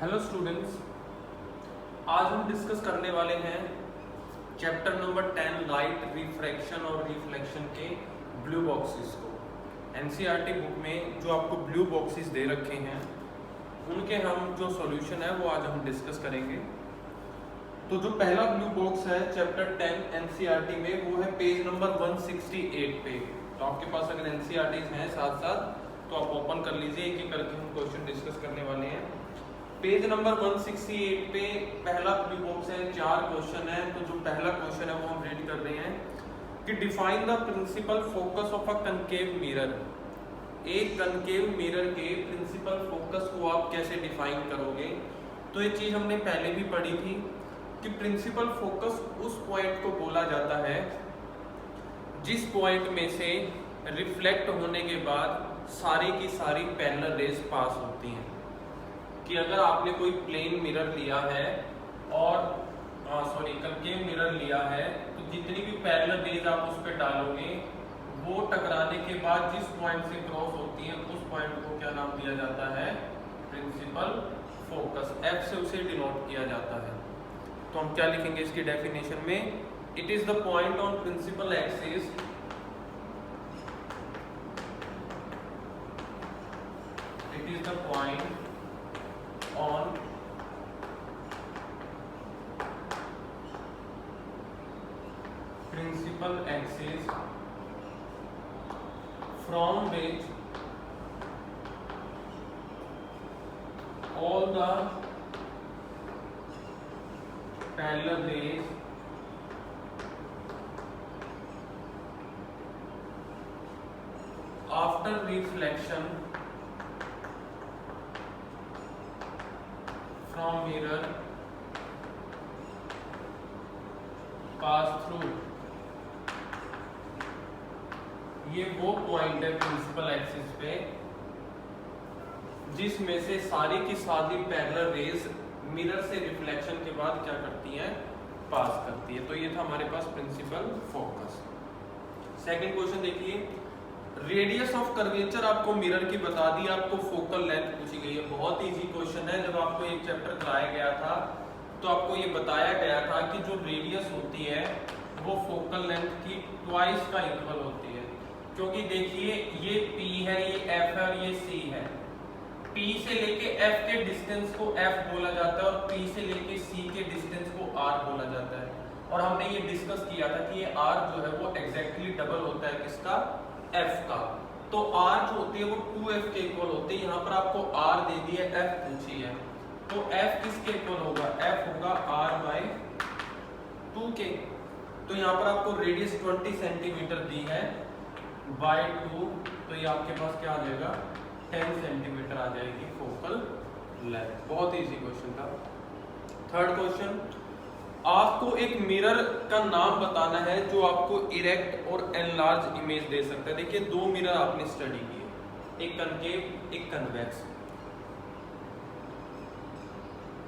Hello students, आज हम discuss करने वाले हैं चैप्टर नंबर 10 लाइट रिफ्रैक्शन और रिफ्लेक्शन के ब्लू बॉक्सेस को। एनसीईआरटी बुक में जो आपको ब्लू बॉक्सेस दे रखे हैं उनके हम जो सॉल्यूशन है वो आज हम डिस्कस करेंगे। तो जो पहला ब्लू बॉक्स है चैप्टर 10 एनसीईआरटी में वो है पेज नंबर 168 पे। तो आपके पास अगर एनसीईआरटीज हैं साथ साथ तो आप ओपन कर लीजिए, एक एक करके हम क्वेश्चन डिस्कस करने वाले हैं। पेज नंबर 168 पे पहला ब्लू बॉक्स है, 4 क्वेश्चन है। तो जो पहला क्वेश्चन है वो हम रीड कर रहे हैं कि define the principal focus of a concave mirror. एक कनकेव मिरर के प्रिंसिपल फोकस को आप कैसे डिफाइन करोगे। तो ये चीज हमने पहले भी पढ़ी थी कि प्रिंसिपल फोकस उस पॉइंट को बोला जाता है जिस पॉइंट में से रिफ्लेक्ट होने के बाद सारी की सारी पैरेलल रेज पास होती हैं। कि अगर आपने कोई प्लेन मिरर लिया है और कनकेव मिरर लिया है तो जितनी भी पैरेलल रेज आप उस पर डालोगे वो टकराने के बाद जिस पॉइंट से क्रॉस होती है उस पॉइंट को क्या नाम दिया जाता है, प्रिंसिपल फोकस। एफ से उसे डिनोट किया जाता है। तो हम क्या लिखेंगे इसकी डेफिनेशन में, it is the point on principal axis on principal axis from which all the parallel rays after reflection from mirror pass through। ये वो पॉइंट है प्रिंसिपल एक्सिस पे जिसमें से सारी की सारी पैरेलल रेज मिरर से रिफ्लेक्शन के बाद क्या करती हैं, पास करती है। तो ये था हमारे पास प्रिंसिपल फोकस। सेकंड क्वेश्चन देखिए, रेडियस ऑफ कर्वेचर आपको मिरर की बता दी, आपको फोकल लेंथ पूछी गई है। बहुत इजी क्वेश्चन है। जब आपको एक चैप्टर कराया गया था तो आपको ये बताया गया था कि जो रेडियस होती है वो फोकल लेंथ की ट्वाइस का इक्वल होती है। क्योंकि देखिए ये P है, ये F है और ये C है। P से लेके F के डिस्टेंस को F बोला जाता है और P से लेके C के डिस्टेंस को R बोला जाता है। और हमने ये डिस्कस किया था कि ये R जो है वो एग्जैक्टली डबल होता है किसका, F का। तो R जो होती है वो 2F के इक्वल होती है। यहाँ पर आपको R दे दी है, F पूछी है, तो F किसके इक्वल होगा, F होगा R/2 के। तो यहाँ पर आपको रेडियस 20 सेंटीमीटर दी है बाय 2, तो ये आपके पास क्या आ जाएगा, 10 सेंटीमीटर आ जाएगी फोकल लेंथ। बहुत इजी क्वेश्चन था। थर्ड क्वेश्चन, आपको एक मिरर का नाम बताना है जो आपको इरेक्ट और एनलार्ज इमेज दे सकता है। देखिए 2 मिरर आपने स्टडी किए, एक कनकेव एक कन्वेक्स।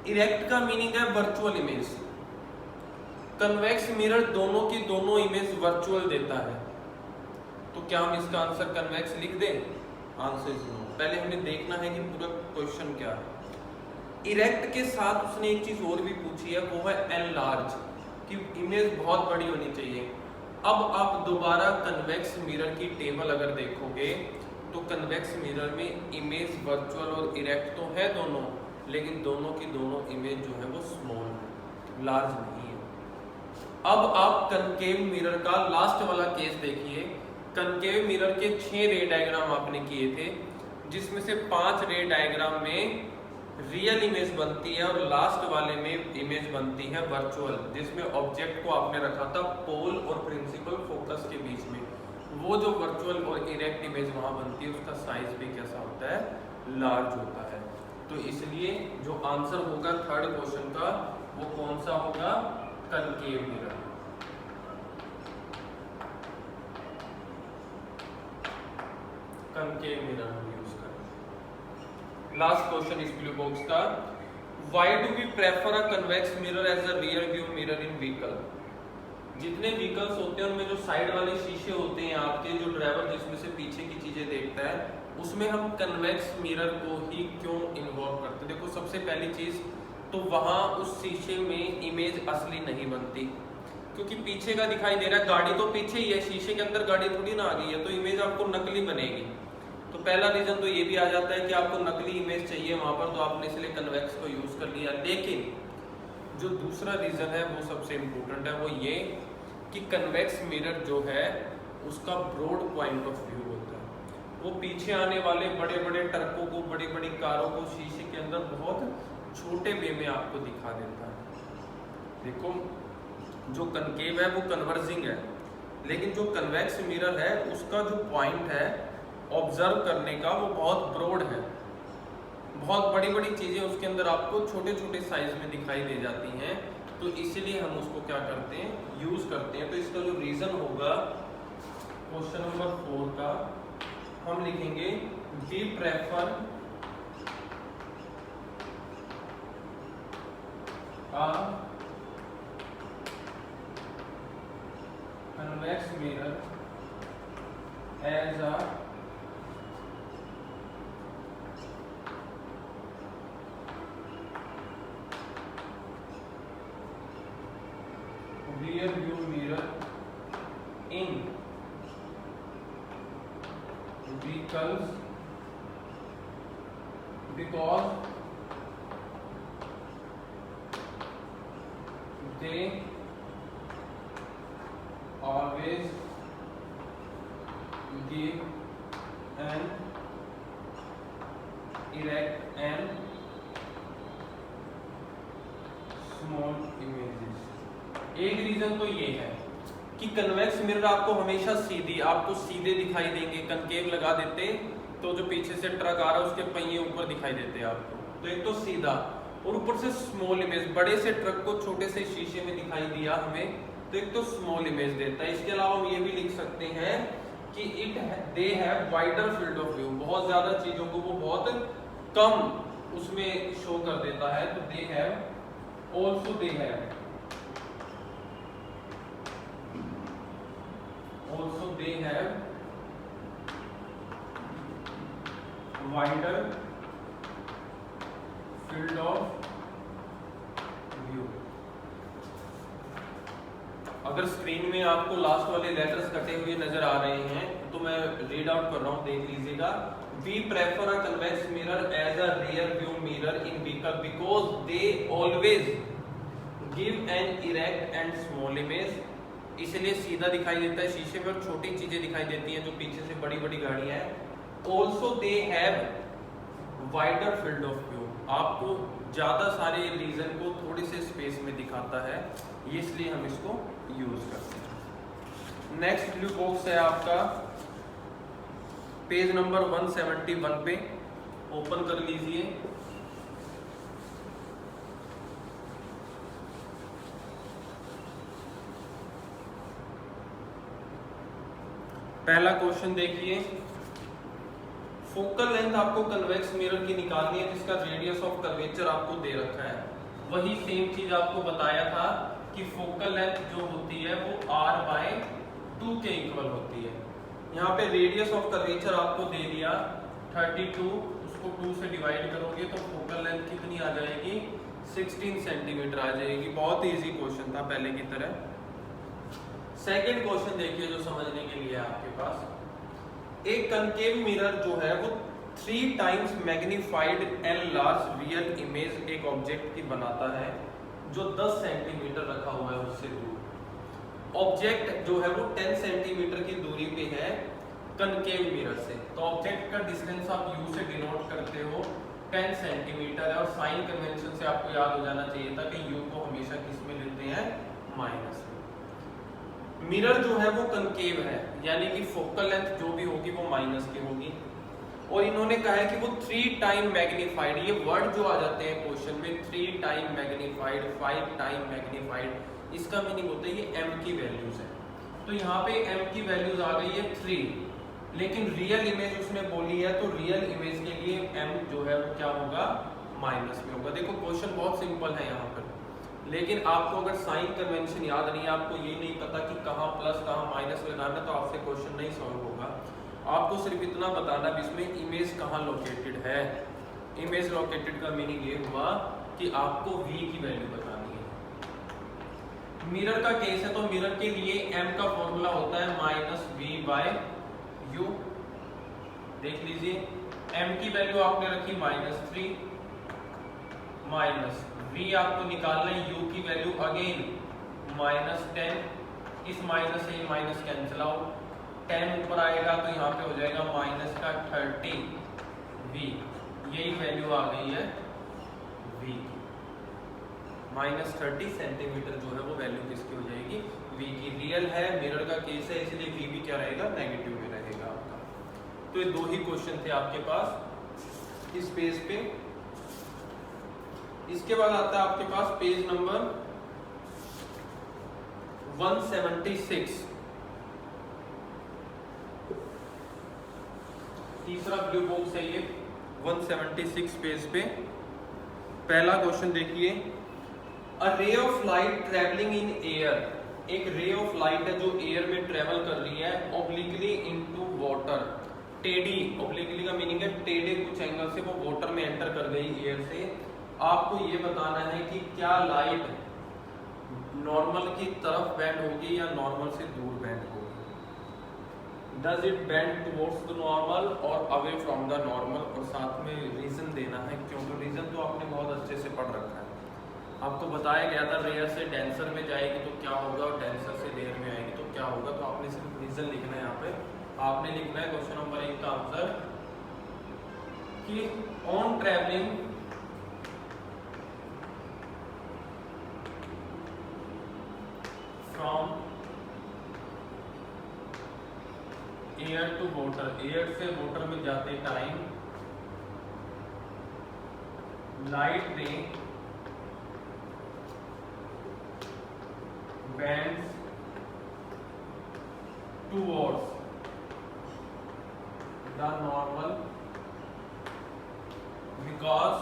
इरेक्ट का मीनिंग है वर्चुअल इमेज, कन्वेक्स मिरर दोनों की दोनों इमेज वर्चुअल देता है। तो क्या हम इसका आंसर कन्वेक्स लिख दें, आंसर इज नो। पहले हमें देखना है कि पूरा क्वेश्चन क्या है। इरेक्ट के साथ उसने एक चीज और भी पूछी है, वो है एनलार्ज, कि इमेज बहुत बड़ी होनी चाहिए। अब आप दोबारा कन्वेक्स मिरर की टेबल अगर देखोगे तो कन्वेक्स मिरर में इमेज वर्चुअल और इरेक्ट तो है दोनों, लेकिन दोनों की दोनों इमेज जो है वो स्मॉल है, लार्ज नहीं है। अब आप कनकेव मिरर का लास्ट वाला केस देखिए। कनकेव मिरर के 6 रे डायग्राम आपने किए थे, जिसमें से 5 रे डायग्राम में रियल इमेज बनती है और लास्ट वाले में इमेज बनती है वर्चुअल, जिसमें ऑब्जेक्ट को आपने रखा था पोल और प्रिंसिपल फोकस के बीच में। वो जो वर्चुअल और इरेक्ट इमेज वहां बनती है उसका साइज भी कैसा होता है, लार्ज होता है। तो इसलिए जो आंसर होगा थर्ड क्वेश्चन का वो कौन सा होगा, कनकेव मिरर। कनकेव मिरर हम यूज करें। लास्ट क्वेश्चन इस ब्लू बॉक्स का, why do we prefer a convex mirror as a rear view mirror in vehicle. जितने व्हीकल्स होते हैं उनमें जो साइड वाले शीशे होते हैं आपके, जो ड्राइवर जिसमें से पीछे की चीजें देखता है, उसमें हम कन्वेक्स मिरर को ही क्यों इन्वॉल्व करते हैं? देखो सबसे पहली चीज तो वहां उस शीशे में इमेज असली नहीं बनती, क्योंकि पीछे का दिखाई दे रहा है, गाड़ी तो पीछे ही है, शीशे के अंदर गाड़ी थोड़ी ना आ गई है, तो इमेज आपको नकली बनेगी। तो पहला रीजन तो ये भी आ जाता है कि आपको नकली इमेज चाहिए वहां पर, तो आपने इसलिए कन्वेक्स को यूज कर लिया। लेकिन जो दूसरा रीजन है वो सबसे इम्पोर्टेंट है, वो ये कि कन्वेक्स मिरर जो है उसका ब्रॉड पॉइंट ऑफ व्यू होता है। वो पीछे आने वाले बड़े बड़े ट्रकों को, बड़ी बड़ी कारों को शीशे के अंदर बहुत छोटे वे में आपको दिखा देता है। देखो जो कनकेव है वो कन्वर्जिंग है, लेकिन जो कन्वेक्स मिरर है उसका जो पॉइंट है ऑब्जर्व करने का वो बहुत ब्रॉड है, बहुत बड़ी बड़ी चीजें उसके अंदर आपको छोटे छोटे साइज में दिखाई दे जाती हैं, तो इसीलिए हम उसको क्या करते हैं, यूज करते हैं। तो इसका जो रीजन होगा क्वेश्चन नंबर 4 का हम लिखेंगे we prefer a convex mirror as a rear view mirror in vehicles because they always give an erect and small images। एक रीजन तो ये है कि कन्वेक्स मिरर आपको हमेशा आपको सीधे दिखाई देंगे, कनकेव लगा देते तो जो पीछे से ट्रक आ रहा है उसके पहिए ऊपर दिखाई देते हैं आपको, तो एक तो सीधा, और ऊपर से स्मॉल इमेज, बड़े से ट्रक को छोटे से शीशे में दिखाई दिया हमें, तो एक तो स्मॉल इमेज देता है। इसके अलावा हम ये भी लिख सकते हैं कि they have wider field of view, बहुत ज्यादा चीजों को वो बहुत कम उसमें शो कर देता है, तो they have also they have wider field of view। अगर स्क्रीन में आपको लास्ट वाले लेटर्स कटे हुए नजर आ रहे हैं तो मैं रीड आउट कर रहा हूं, देख लीजिएगा। We prefer a convex mirror as a rear view mirror in vehicle because they always give an erect and small image। इसलिए सीधा दिखाई देता है शीशे पर, छोटी चीजें दिखाई देती हैं जो पीछे से बड़ी बड़ी गाड़ियां हैं। Also they have wider field of view, आपको ज्यादा सारे रीजन को थोड़ी से स्पेस में दिखाता है, इसलिए हम इसको यूज करते हैं। नेक्स्ट ब्लू बॉक्स है आपका पेज नंबर 171 पे, ओपन कर लीजिए। पहला क्वेश्चन देखिए, फोकल लेंथ आपको कन्वेक्स मिरर की निकालनी है जिसका रेडियस ऑफ कर्वेचर आपको दे रखा है। वही सेम चीज आपको बताया था कि फोकल लेंथ जो होती है वो r/2 के इक्वल होती है। यहाँ पे रेडियस ऑफ कर्वेचर आपको दे दिया 32, उसको 2 से डिवाइड करोगे तो फोकल लेंथ कितनी आ जाएगी, 16 सेंटीमीटर आ जाएगी। बहुत इजी क्वेश्चन था पहले की तरह। सेकंड क्वेश्चन देखिए जो समझने के लिए आपके पास, एक कनकेव मिरर जो है वो 3 times magnified and large real image एक ऑब्जेक्ट की बनाता है जो 10 सेंटीमीटर रखा हुआ है उससे दूर। ऑब्जेक्ट जो है वो 10 सेंटीमीटर की दूरी पे है कनकेव मिरर से, तो ऑब्जेक्ट का डिस्टेंस आप यू से डिनोट करते हो 10 सेंटीमीटर है, और साइन कन्वेंशन से आपको याद हो जाना चाहिए था कि यू को हमेशा किस में लेते हैं, माइनस में। मिरर जो है वो कनकेव है, यानी कि फोकल लेंथ जो भी होगी वो माइनस की होगी, और इन्होंने कहा है कि वो 3 टाइम मैग्नीफाइड, ये वर्ड जो आ जाते हैं क्वेश्चन में 3 टाइम मैग्नीफाइड, 5 टाइम मैग्नीफाइड, इसका मीनिंग होता है ये m की वैल्यूज है। तो यहाँ पे m की वैल्यूज आ गई है 3, लेकिन रियल इमेज उसने बोली है, तो रियल इमेज के लिए m जो है वो क्या होगा, माइनस में होगा। देखो क्वेश्चन बहुत सिंपल है यहाँ पर, लेकिन आपको अगर साइन कन्वेंशन याद नहीं है, आपको ये नहीं पता कि कहाँ प्लस कहाँ माइनस लगाना, तो आपसे क्वेश्चन नहीं सॉल्व होगा। आपको सिर्फ इतना बताना भी इसमें इमेज कहाँ लोकेटेड है। इमेज लोकेटेड का मीनिंग ये हुआ कि आपको v की वैल्यू बतानी है। मिरर का केस है तो मिरर के लिए m का फॉर्मूला होता है -v/u। देख लीजिए m की वैल्यू आपने रखी -3 माइनस v आपको निकालना है u की वैल्यू अगेन -10। इस माइनस से ये माइनस कैंसिल आउट, 10 ऊपर आएगा तो यहाँ पे हो जाएगा -30v। यही वैल्यू आ गई है v की, -30 सेंटीमीटर जो है वो वैल्यू किसकी हो जाएगी, v की। रियल है, मिरर का केस है, इसलिए v भी क्या रहेगा, नेगेटिव में रहेगा आपका। तो ये 2 ही क्वेश्चन थे आपके पास इस पेज पे। इसके बाद आता है आपके पास पेज नंबर 176, तीसरा ब्लू बॉक्स है ये 176 पेज पे। पहला क्वेश्चन देखिए, a ray of light travelling in air, एक रे ऑफ लाइट है जो एयर में ट्रेवल कर रही है ऑब्लिकली इनटू वाटर। टेढ़ी, ऑब्लिकली का मीनिंग है टेढ़े कुछ एंगल से वो वाटर में एंटर कर गई एयर से। आपको ये बताना है कि क्या लाइट नॉर्मल की तरफ बेंड होगी या नॉर्मल से दूर बेंड होगी। Does it bend towards the normal और अवे फ्रॉम द नॉर्मल, और साथ में रीजन देना है क्यों। तो रीजन तो आपने बहुत अच्छे से पढ़ रखा है, आपको बताया गया था रेयर से डेंसर में जाएगी तो क्या होगा और डेंसर से रेयर में आएगी तो क्या होगा। तो आपने सिर्फ रीजन लिखना है। यहाँ पे आपने लिखना है क्वेश्चन नंबर 1 का आंसर कि on travelling from air to water, air से वाटर में जाते time light ray bends towards the normal because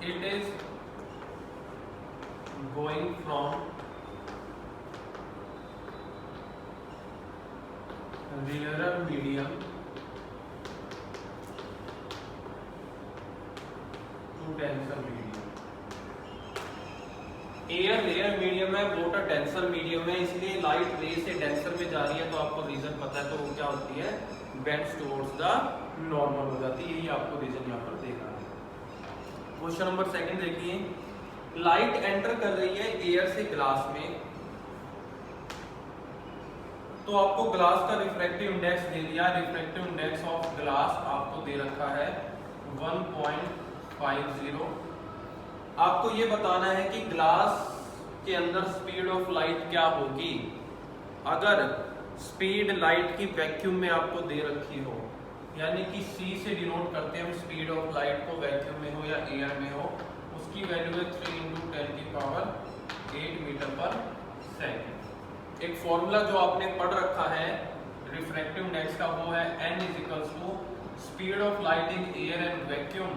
it is going from rarer medium to denser medium। Air rare medium है, water denser medium है, इसलिए light रे से denser में जा रही है तो आपको रीजन पता है। तो वो क्या होती है, बेंड्स टुवर्ड्स द नॉर्मल हो जाती है। यही आपको रीजन यहाँ पर देखना है। क्वेश्चन नंबर 2 देखिए, लाइट एंटर कर रही है एयर से ग्लास में, तो आपको ग्लास का रिफ्रैक्टिव इंडेक्स दे दिया। रिफ्रैक्टिव इंडेक्स ऑफ ग्लास आपको दे रखा है 1.50। आपको ये बताना है कि ग्लास के अंदर स्पीड ऑफ लाइट क्या होगी अगर स्पीड लाइट की वैक्यूम में आपको दे रखी हो, यानी कि c से डिनोट करते हैं हम स्पीड ऑफ लाइट को, वैक्यूम में हो या एयर में हो। उसकी वैल्यू है 3 × 10⁸ मीटर पर सेकेंड। एक फॉर्मूला जो आपने पढ़ रखा है रिफ्रैक्टिव इंडेक्स का वो है n = speed of light in air and vacuum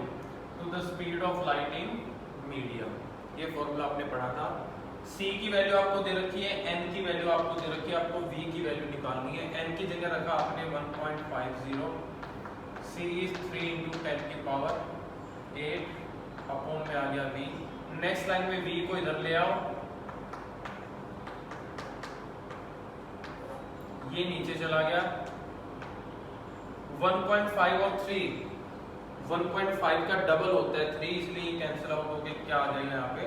to the speed of light in medium. ये फॉर्मूला आपने पढ़ा था। c की वैल्यू आपको दे रखी है, n की वैल्यू आपको दे रखी है, आपको v की वैल्यू निकालनी है। n की जगह रखा आपने 1.50, c इज 3 × 10⁸ अपॉन में आ गया v। नेक्स्ट लाइन में v को इधर ले आओ, ये नीचे चला गया। 1.5 और 3, 1.5 का डबल होता है 3, इसलिए कैंसिल आउट होके क्या आ जाएगा, यहाँ पे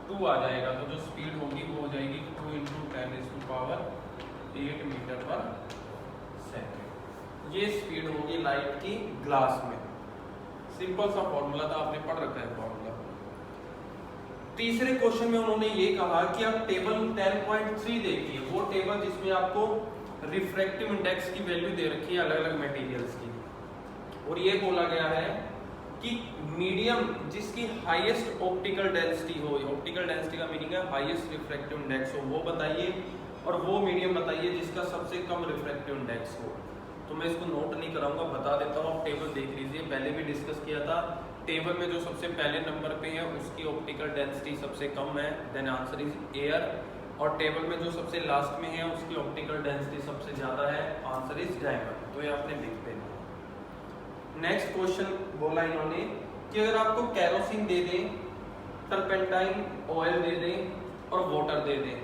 2 आ जाएगा। तो जो स्पीड होगी वो हो जाएगी 2 × 10⁸ मीटर पर सेकेंड। ये स्पीड होगी लाइट की ग्लास में। सिंपल सा फॉर्मूला था, आपने पढ़ रखा है फॉर्मूला। तीसरे क्वेश्चन में उन्होंने ये कहा कि आप टेबल 10.3 देखिए, वो टेबल जिसमें आपको रिफ्रैक्टिव इंडेक्स की वैल्यू दे रखी है अलग अलग मटेरियल्स की, और ये बोला गया है कि मीडियम जिसकी हाईएस्ट ऑप्टिकल डेंसिटी हो, ऑप्टिकल डेंसिटी का मीनिंग है हाईएस्ट रिफ्रैक्टिव इंडेक्स हो, वो बताइए, और वो मीडियम बताइए जिसका सबसे कम रिफ्रैक्टिव इंडेक्स हो। तो मैं इसको नोट नहीं कराऊंगा, बता देता हूँ, आप टेबल देख लीजिए। पहले भी डिस्कस किया था, टेबल में जो सबसे पहले नंबर पे है उसकी ऑप्टिकल डेंसिटी सबसे कम है, देन आंसर इज एयर। और टेबल में जो सबसे लास्ट में है उसकी ऑप्टिकल डेंसिटी सबसे ज़्यादा है, आंसर इज डायमंड। तो ये आपने लिख देना। नेक्स्ट क्वेश्चन बोला इन्होंने कि अगर आपको केरोसिन दे दें, टर्पेंटाइन ऑयल दे दें और वाटर दे दें,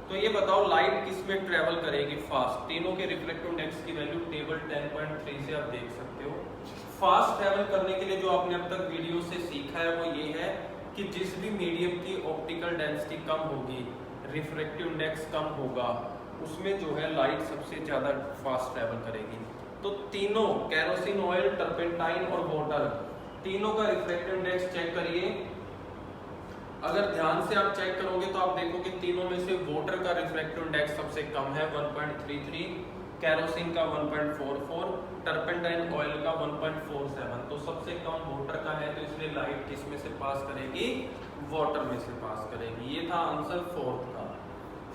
तो ये बताओ लाइट किस में ट्रेवल करेगी फास्ट। तीनों के रिफ्लेक्टिव इंडेक्स की वैल्यू टेबल 10.3 से आप देख सकते हो। फास्ट ट्रेवल करने के लिए जो आपने अब तक वीडियो से सीखा है वो ये है कि जिस भी मीडियम की ऑप्टिकल डेंसिटी कम होगी, रिफ्रैक्टिव इंडेक्स कम होगा, उसमें जो है लाइट सबसे ज़्यादा फास्ट ट्रेवल करेगी। तो तीनों केरोसिन ऑयल, टर्पेंटाइन और वाटर, तीनों का रिफ्रैक्टिव इंडेक्स चेक करिए। अगर ध्यान से आप चेक करोगे तो आप देखोगे तीनों में से वाटर का रिफ्रैक्टिव इंडेक्स सबसे कम है 1.33, केरोसिन का 1.44, टर्पेंटाइन ऑयल का 1.47। तो सबसे कम वाटर का है, तो इसलिए लाइट किस में से पास करेगी, वाटर में से पास करेगी। ये था आंसर फोर्थ का।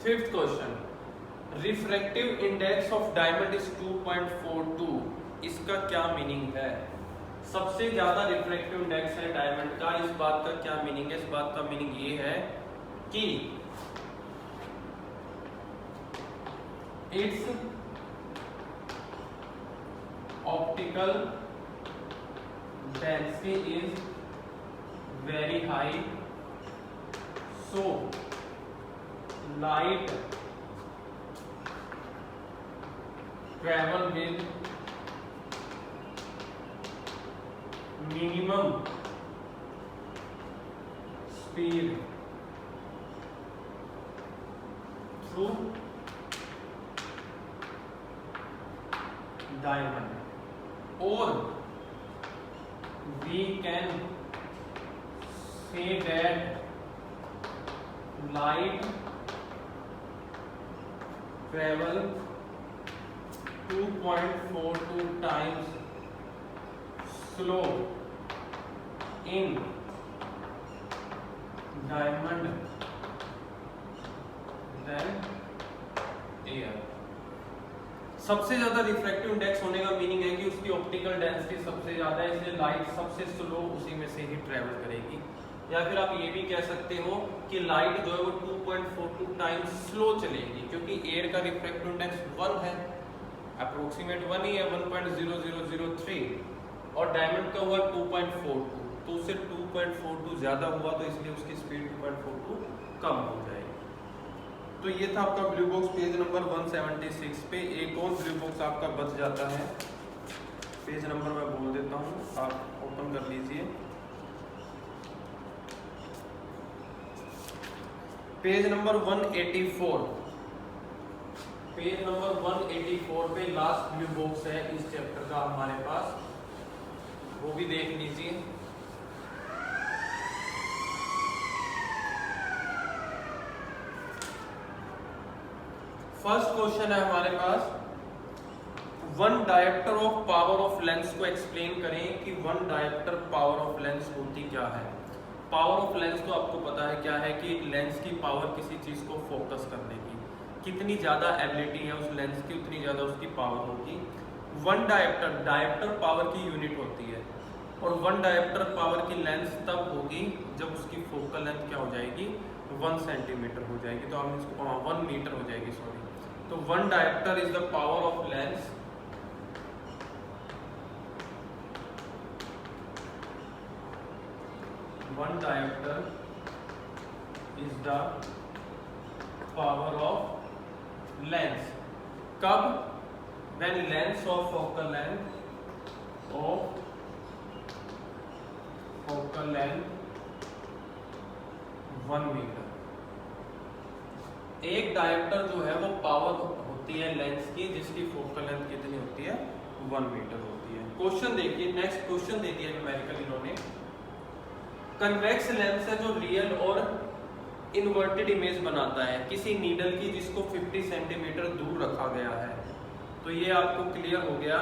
Fifth question, refractive index of diamond is 2.42, इसका क्या मीनिंग है। सबसे ज्यादा रिफ्रैक्टिव इंडेक्स है डायमंड का, इस बात का क्या मीनिंग है। इस बात का मीनिंग ये है कि it's optical density is very high, so light travel with minimum speed through diamond, और we can say that light travel 2.42 times slow in diamond than air। सबसे ज्यादा रिफ्रैक्टिव इंडेक्स होने का मीनिंग है कि उसकी ऑप्टिकल डेंसिटी सबसे ज्यादा है, इसलिए लाइट सबसे स्लो उसी में से ही ट्रेवल करेगी। या फिर आप ये भी कह सकते हो कि लाइट जो है वो 2.42 टाइम्स स्लो चलेगी, क्योंकि एयर का रिफ्रैक्टिव इंडेक्स 1 है, अप्रोक्सीमेट 1 ही है, 1.0003, और डायमंड का हुआ 2.42, तो उससे 2.42 ज्यादा हुआ, तो इसलिए उसकी स्पीड 2.42 कम हो जाएगी। तो ये था आपका ब्लू बॉक्स पेज नंबर 176 पे। एक और ब्लू बॉक्स आपका बच जाता है, पेज नंबर मैं बोल देता हूँ, आप ओपन कर लीजिए। पेज नंबर 184, पेज नंबर 184 पे लास्ट ब्लू बॉक्स है इस चैप्टर का हमारे पास, वो भी देख लीजिए। फर्स्ट क्वेश्चन है हमारे पास, one dioptre of power of lens को एक्सप्लेन करें कि one dioptre power of lens होती क्या है। पावर ऑफ लेंस तो आपको पता है क्या है कि एक लेंस की पावर किसी चीज को फोकस करने की, कितनी ज्यादा एबिलिटी है उस लेंस की उतनी ज्यादा उसकी पावर होगी। वन डायप्टर, डायप्टर पावर की यूनिट होती है, और वन डायप्टर पावर की लेंस तब होगी जब उसकी फोकल लेंथ क्या हो जाएगी, 1 सेंटीमीटर हो जाएगी, तो हम इसको 1 मीटर हो जाएगी, सॉरी। तो one dioptre is the power of lens one dioptre is the power of lens. कब? when length of focal length of focal length 1 metre. एक डायप्टर जो है वो पावर होती है लेंस की जिसकी फोकल लेंथ कितनी होती है, 1 मीटर होती है। क्वेश्चन देखिए, नेक्स्ट क्वेश्चन दे दिया न्यूमेरिकल इन्होंने। कन्वेक्स लेंस है जो रियल और इन्वर्टेड इमेज बनाता है किसी नीडल की जिसको 50 सेंटीमीटर दूर रखा गया है। तो ये आपको क्लियर हो गया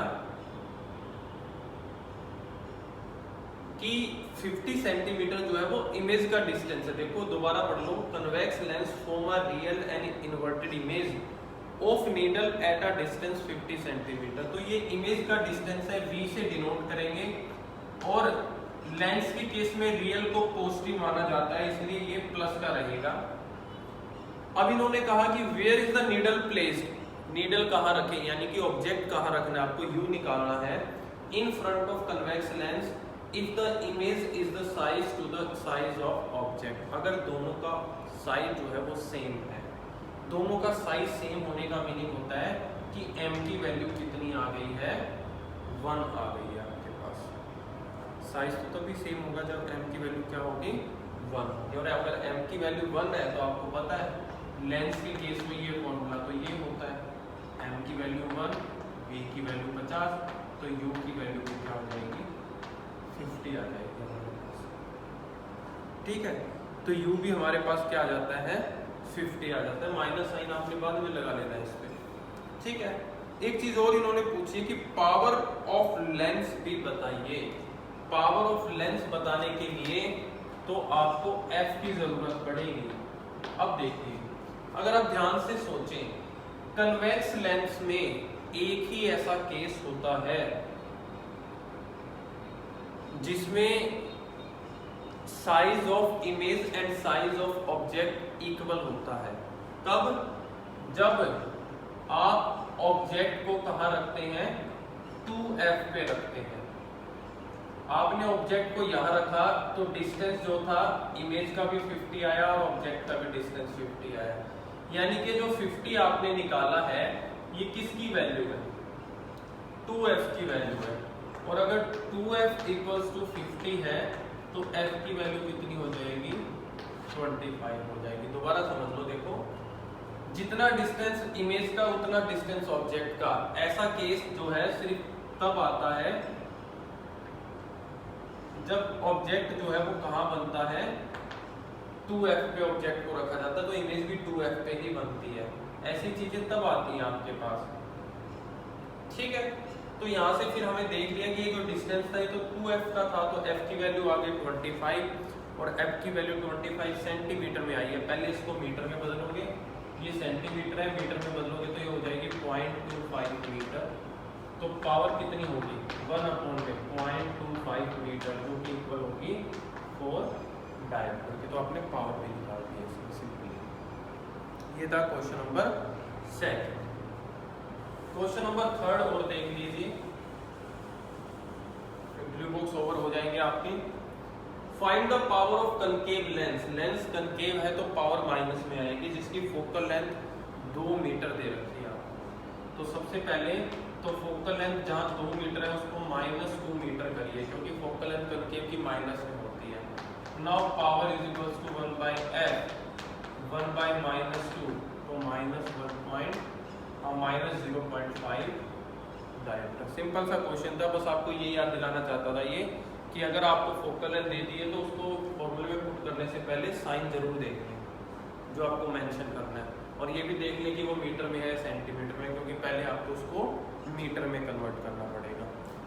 कि 50 सेंटीमीटर जो है वो इमेज का डिस्टेंस है। देखो दोबारा पढ़ लो, convex lens form a real and inverted image of needle at a distance 50 centimetre. तो ये इमेज का डिस्टेंस है, v से डिनोट करेंगे, और लेंस के केस में रियल को पॉजिटिव माना जाता है इसलिए ये प्लस का रहेगा। अब इन्होंने कहा कि where is the needle placed, needle कहाँ रखें, यानी कि ऑब्जेक्ट कहाँ रखना है, आपको यू निकालना है in front of convex lens if the image is the size to the size of object. अगर दोनों का साइज जो है वो सेम है, दोनों का साइज सेम होने का मीनिंग होता है कि m की वैल्यू कितनी आ गई है, 1 आ गई है आपके पास। साइज तो तभी सेम होगा जब m की वैल्यू क्या होगी, 1 होगी। और अगर m की वैल्यू 1 है तो आपको पता है लेंस के केस में ये फॉर्मूला तो ये होता है, m की वैल्यू 1, v की वैल्यू 50, तो u की वैल्यू क्या हो जाएगी, 50 आ जाएगी हमारे पास। ठीक है, तो u भी हमारे पास क्या आ जाता है, 50 आ जाता है। माइनस साइन आपने बाद में लगा लेना है इस पे। ठीक है, एक चीज और इन्होंने पूछी कि पावर ऑफ लेंस भी बताइए। पावर ऑफ लेंस बताने के लिए तो आपको f की जरूरत पड़ेगी। अब देखिए, अगर आप ध्यान से सोचें, कन्वेक्स लेंस में एक ही ऐसा केस होता है जिसमें size of image and size of object equal होता है। तब जब आप ऑब्जेक्ट को कहां रखते हैं, 2f पे रखते हैं। आपने ऑब्जेक्ट को यहां रखा तो डिस्टेंस जो था इमेज का भी 50 आया और ऑब्जेक्ट का भी डिस्टेंस 50 आया, यानी कि जो 50 आपने निकाला है ये किसकी वैल्यू है, 2f की वैल्यू है। और अगर 2f इक्वल्स टू 50 है तो f की वैल्यू कितनी हो जाएगी, 25 हो जाएगी। दोबारा समझ लो, देखो जितना डिस्टेंस इमेज का उतना डिस्टेंस ऑब्जेक्ट का। ऐसा केस जो है सिर्फ तब आता है जब ऑब्जेक्ट जो है वो कहाँ बनता है, 2f पे ऑब्जेक्ट को रखा जाता है, तो इमेज भी 2f पे ही बनती है। ऐसी चीजें तब आती हैं आपके पास। ठीक है, तो यहाँ से फिर हमें देख लिया कि ये जो डिस्टेंस था ये तो 2f का था, तो f की वैल्यू आ गई 25 और f की वैल्यू 25 सेंटीमीटर में आई है। पहले इसको मीटर में बदलोगे, ये सेंटीमीटर है, मीटर में बदलोगे तो ये हो जाएगी 0.25 मीटर। तो पावर कितनी होगी, 1/0.25 मीटर, जो कि इक्वल होगी 4 डायमीटर की। तो आपने पावर भी निकाल दी इसमें सिंपली। ये था क्वेश्चन नंबर 2। क्वेश्चन नंबर 3 और देख लीजिए, ब्लू बॉक्स ओवर हो जाएंगे आपके। Find the power of concave lens. Lens concave है तो पावर माइनस में आएगी, जिसकी फोकल लेंथ 2 मीटर दे रखी है आपको। तो सबसे पहले तो फोकल लेंथ जहाँ 2 मीटर है उसको -2 मीटर करिए, क्योंकि फोकल लेंथ कनकेव की माइनस में होती है। Now power is equals to 1/f, 1/-2 तो -0.5 डायमीटर। सिंपल सा क्वेश्चन था, बस आपको ये याद दिलाना चाहता था ये कि अगर आपको फोकल लेंथ दे दी है तो उसको फॉर्मूले में पुट करने से पहले साइन जरूर देख लें जो आपको मेंशन करना है, और ये भी देख लें कि वो मीटर में है सेंटीमीटर में, क्योंकि पहले आपको उसको मीटर में कन्वर्ट करना पड़ेगा।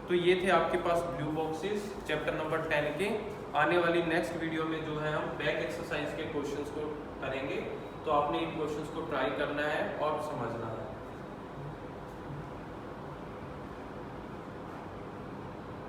तो ये थे आपके पास ब्लू बॉक्सेस चैप्टर नंबर 10 के। आने वाली नेक्स्ट वीडियो में जो है हम बैक एक्सरसाइज के क्वेश्चंस को करेंगे, तो आपने इन क्वेश्चंस को ट्राई करना है और समझना है।